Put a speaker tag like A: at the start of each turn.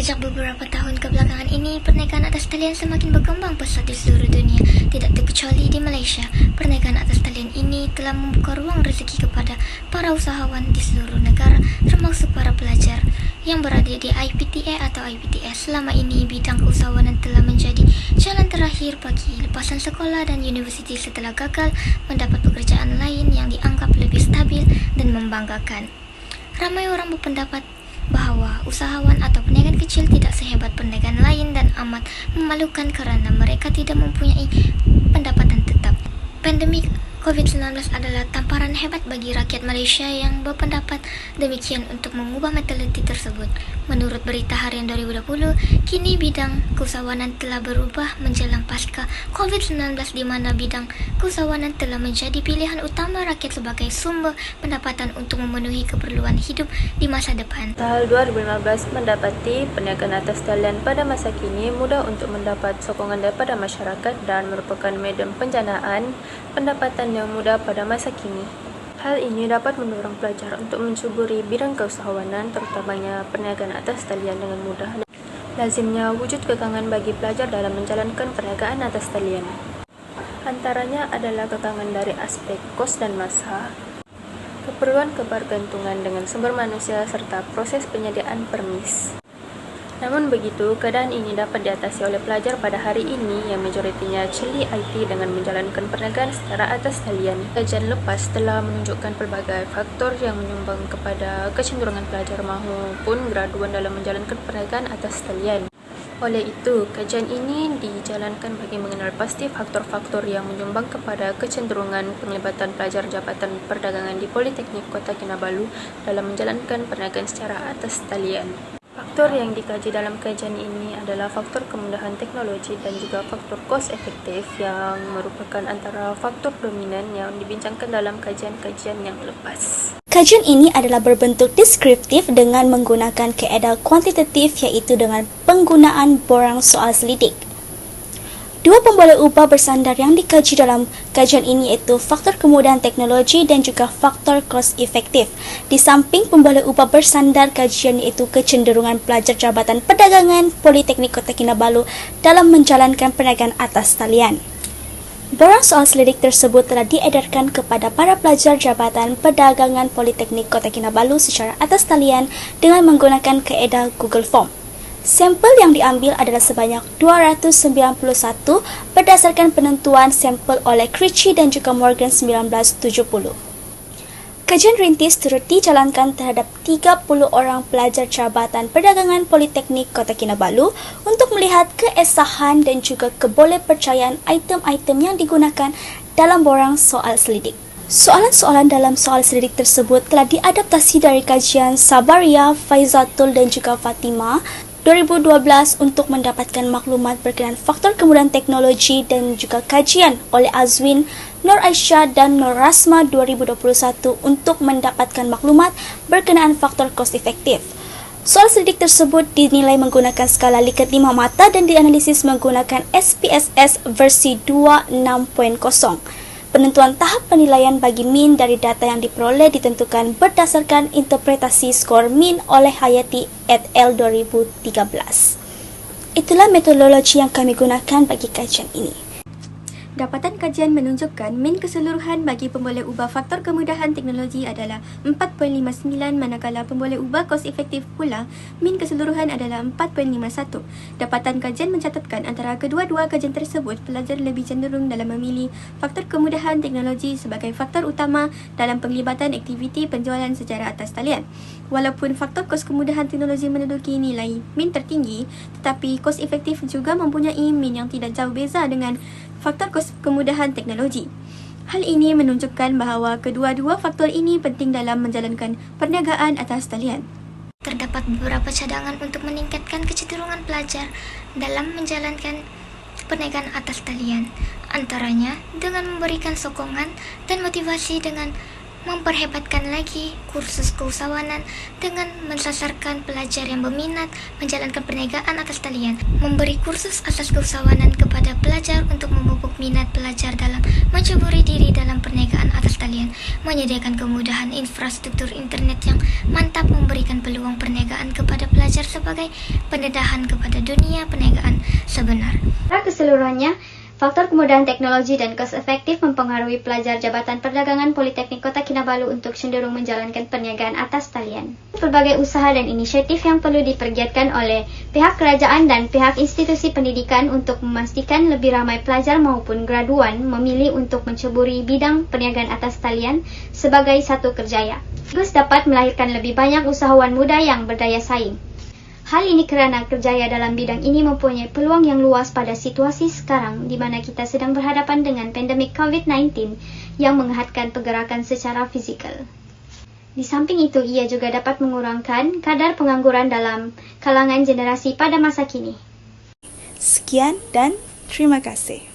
A: Sejak beberapa tahun kebelakangan ini, perniagaan atas talian semakin berkembang pesat di seluruh dunia, tidak terkecuali di Malaysia. Perniagaan atas talian ini telah membuka ruang rezeki kepada para usahawan di seluruh negara, termasuk para pelajar yang berada di IPTA atau IPTS. Selama ini, bidang keusahawanan telah menjadi jalan terakhir bagi lepasan sekolah dan universiti setelah gagal mendapat pekerjaan lain yang dianggap lebih stabil dan membanggakan. Ramai orang berpendapat bahawa usahawan atau perniagaan kecil tidak sehebat perniagaan lain dan amat memalukan kerana mereka tidak mempunyai pendapatan tetap. Pandemik COVID-19 adalah tamparan hebat bagi rakyat Malaysia yang berpendapat demikian untuk mengubah mentaliti tersebut. Menurut berita harian 2020, kini bidang keusahawanan telah berubah menjelang pasca COVID-19 di mana bidang keusahawanan telah menjadi pilihan utama rakyat sebagai sumber pendapatan untuk memenuhi keperluan hidup di masa depan.
B: Tahun 2015 mendapati perniagaan atas talian pada masa kini mudah untuk mendapat sokongan daripada masyarakat dan merupakan medan penjanaan pendapatan yang mudah pada masa kini. Hal ini dapat mendorong pelajar untuk mencuburi bidang keusahawanan, terutamanya perniagaan atas talian dengan mudah. Lazimnya wujud kekangan bagi pelajar dalam menjalankan perniagaan atas talian. Antaranya adalah kekangan dari aspek kos dan masa, keperluan kebergantungan dengan sumber manusia serta proses penyediaan permis. Namun begitu, keadaan ini dapat diatasi oleh pelajar pada hari ini yang majoritinya celi IT dengan menjalankan perniagaan secara atas talian. Kajian lepas telah menunjukkan pelbagai faktor yang menyumbang kepada kecenderungan pelajar maupun graduan dalam menjalankan perniagaan atas talian. Oleh itu, kajian ini dijalankan bagi mengenal pasti faktor-faktor yang menyumbang kepada kecenderungan penglibatan pelajar Jabatan Perdagangan di Politeknik Kota Kinabalu dalam menjalankan perniagaan secara atas talian. Faktor yang dikaji dalam kajian ini adalah faktor kemudahan teknologi dan juga faktor kos efektif yang merupakan antara faktor dominan yang dibincangkan dalam kajian-kajian yang lepas.
C: Kajian ini adalah berbentuk deskriptif dengan menggunakan kaedah kuantitatif iaitu dengan penggunaan borang soal selidik. Dua pemboleh ubah bersandar yang dikaji dalam kajian ini iaitu faktor kemudahan teknologi dan juga faktor cost efektif. Di samping pemboleh ubah bersandar, kajian iaitu kecenderungan pelajar Jabatan Perdagangan Politeknik Kota Kinabalu dalam menjalankan perniagaan atas talian. Borang soal selidik tersebut telah diedarkan kepada para pelajar Jabatan Perdagangan Politeknik Kota Kinabalu secara atas talian dengan menggunakan kaedah Google Form. Sampel yang diambil adalah sebanyak 291 berdasarkan penentuan sampel oleh Krejci dan juga Morgan 1970. Kajian rintis turut dijalankan terhadap 30 orang pelajar Jabatan Perdagangan Politeknik Kota Kinabalu untuk melihat keesahan dan juga kebolehpercayaan item-item yang digunakan dalam borang soal selidik. Soalan-soalan dalam soal selidik tersebut telah diadaptasi dari kajian Sabaria, Faizatul dan juga Fatima 2012 untuk mendapatkan maklumat berkenaan faktor kemudahan teknologi dan juga kajian oleh Azwin, Nur Aisyah dan Nur Rasma 2021 untuk mendapatkan maklumat berkenaan faktor cost efektif. Soal selidik tersebut dinilai menggunakan skala Likert 5 mata dan dianalisis menggunakan SPSS versi 26.0. Penentuan tahap penilaian bagi min dari data yang diperoleh ditentukan berdasarkan interpretasi skor min oleh Hayati et al. 2013. Itulah metodologi yang kami gunakan bagi kajian ini.
D: Dapatan kajian menunjukkan min keseluruhan bagi pemboleh ubah faktor kemudahan teknologi adalah 4.59 manakala pemboleh ubah kos efektif pula min keseluruhan adalah 4.51. Dapatan kajian mencatatkan antara kedua-dua kajian tersebut pelajar lebih cenderung dalam memilih faktor kemudahan teknologi sebagai faktor utama dalam penglibatan aktiviti penjualan secara atas talian. Walaupun faktor kos kemudahan teknologi menduduki nilai min tertinggi, tetapi kos efektif juga mempunyai min yang tidak jauh beza dengan faktor kos kemudahan teknologi. Hal ini menunjukkan bahawa kedua-dua faktor ini penting dalam menjalankan perniagaan atas talian.
A: Terdapat beberapa cadangan untuk meningkatkan kecenderungan pelajar dalam menjalankan perniagaan atas talian. Antaranya dengan memberikan sokongan dan motivasi dengan memperhebatkan lagi kursus keusahawanan dengan mensasarkan pelajar yang berminat menjalankan perniagaan atas talian, memberi kursus atas keusahawanan kepada pelajar untuk memupuk minat pelajar dalam menceburi diri dalam perniagaan atas talian, menyediakan kemudahan infrastruktur internet yang mantap, memberikan peluang perniagaan kepada pelajar sebagai pendedahan kepada dunia perniagaan sebenar.
E: Secara keseluruhannya, faktor kemudahan teknologi dan kos efektif mempengaruhi pelajar Jabatan Perdagangan Politeknik Kota Kinabalu untuk cenderung menjalankan perniagaan atas talian. Berbagai usaha dan inisiatif yang perlu dipergiatkan oleh pihak kerajaan dan pihak institusi pendidikan untuk memastikan lebih ramai pelajar maupun graduan memilih untuk menceburi bidang perniagaan atas talian sebagai satu kerjaya. Sekaligus dapat melahirkan lebih banyak usahawan muda yang berdaya saing. Hal ini kerana kerjaya dalam bidang ini mempunyai peluang yang luas pada situasi sekarang di mana kita sedang berhadapan dengan pandemik COVID-19 yang menghadkan pergerakan secara fizikal. Di samping itu, ia juga dapat mengurangkan kadar pengangguran dalam kalangan generasi pada masa kini.
C: Sekian dan terima kasih.